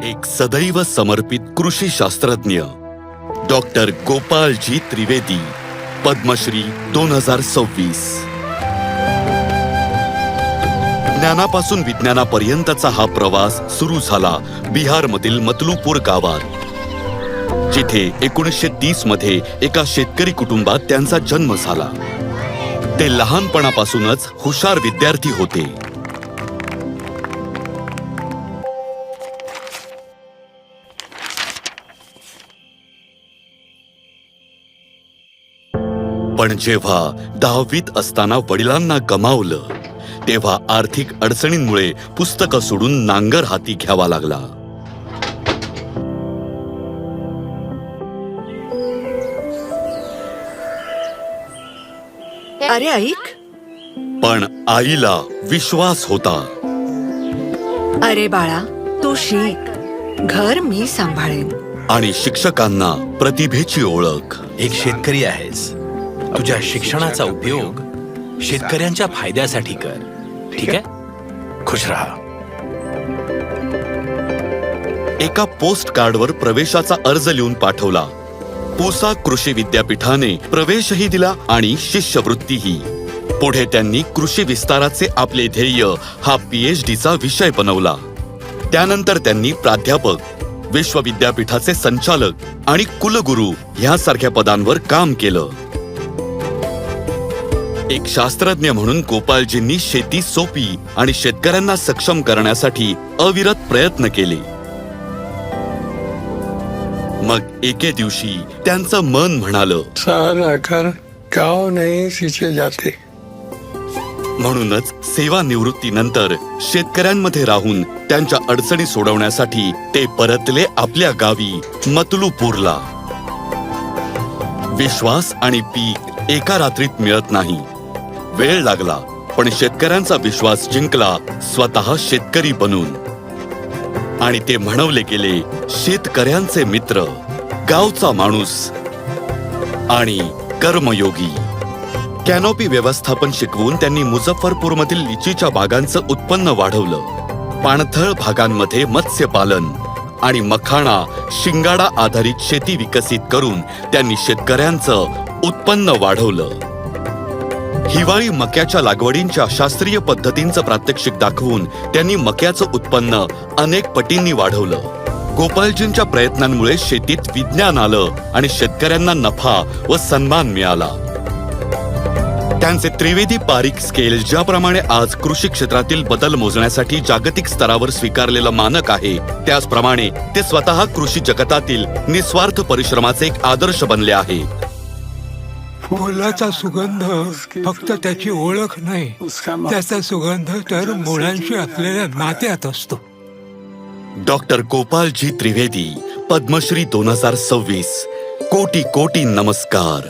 एक सदैव समर्पित कृषी शास्त्रज्ञ डॉक्टर गोपालजी त्रिवेदी, पद्मश्री 2026। ज्ञानापासून विज्ञानापर्यंतचा हा प्रवास सुरू झाला बिहारमधील मतलूपूर गावात, जिथे 1930 मध्ये एका शेतकरी कुटुंबात त्यांचा जन्म झाला। ते लहानपणापासूनच हुशार विद्यार्थी होते। पण जेव्हा 10वीत असताना वडिलांना गमावलं, तेव्हा आर्थिक अडचणींमुळे पुस्तकं सोडून नांगर हाती घ्यावा लागला। अरे ऐक, पण आईला विश्वास होता। अरे बाळा, तू शिक, घर मी सांभाळेन। आणि शिक्षकांना प्रतिभेची ओळख। एक शेतकरी आहेस, तुझ्या शिक्षणाचा उपयोग शेतकऱ्यांच्या फायद्यासाठी कर, ठीक आहे? खुश राहा। एका पोस्ट कार्डवर प्रवेशाचा अर्ज लिहून पाठवला। पूसा कृषी विद्यापीठाने प्रवेशही दिला आणि शिष्यवृत्तीही। पुढे त्यांनी कृषी विस्ताराचे आपले ध्येय हा PhDचा विषय बनवला। त्यानंतर त्यांनी प्राध्यापक, विश्वविद्यापीठाचे संचालक आणि कुलगुरू ह्यासारख्या पदांवर काम केलं। एक शास्त्रज्ञ म्हणून गोपालजींनी शेती सोपी आणि शेतकऱ्यांना सक्षम करण्यासाठी अविरत प्रयत्न केले। मग एके दिवशी त्यांचं मन म्हणालं, साल आकर गाव नाही तिथे जाते। म्हणूनच सेवानिवृत्तीनंतर शेतकऱ्यांमध्ये राहून त्यांच्या अडचणी सोडवण्यासाठी ते परतले आपल्या गावी मतलूपूरला। विश्वास आणि पीक एका रात्रीत मिळत नाही, वेळ लागला, पण शेतकऱ्यांचा विश्वास जिंकला स्वतः शेतकरी बनून। आणि ते म्हणवले गेले शेतकऱ्यांचे मित्र, गावचा माणूस आणि कर्मयोगी। कॅनोपी व्यवस्थापन शिकवून त्यांनी मुझफ्फरपूरमधील लिचीच्या बागांचं उत्पन्न वाढवलं। पाणथळ भागांमध्ये मत्स्यपालन आणि मखाणा, शिंगाडा आधारित शेती विकसित करून त्यांनी शेतकऱ्यांचं उत्पन्न वाढवलं। हिवाळी मक्याच्या लागवडींच्या शास्त्रीय पद्धतींचं प्रात्यक्षिक दाखवून त्यांनी मक्याचं उत्पन्न अनेक पटींनी वाढवलं। गोपालजींच्या प्रयत्नांमुळे शेतीत विज्ञान आलं आणि शेतकऱ्यांना नफा व सन्मान मिळाला। त्यांचे त्रिवेदी पारिख स्केल ज्याप्रमाणे आज कृषी क्षेत्रातील बदल मोजण्यासाठी जागतिक स्तरावर स्वीकारलेलं मानक आहे, त्याचप्रमाणे ते स्वतः कृषी जगतातील निस्वार्थ परिश्रमाचे एक आदर्श बनले आहे। फुलाचा सुगंध फक्त त्याची ओळख नाही, त्याचा सुगंध तर मुळांशी असलेल्या नात्यात असतो। डॉक्टर गोपालजी त्रिवेदी, पद्मश्री 2026। कोटी कोटी नमस्कार।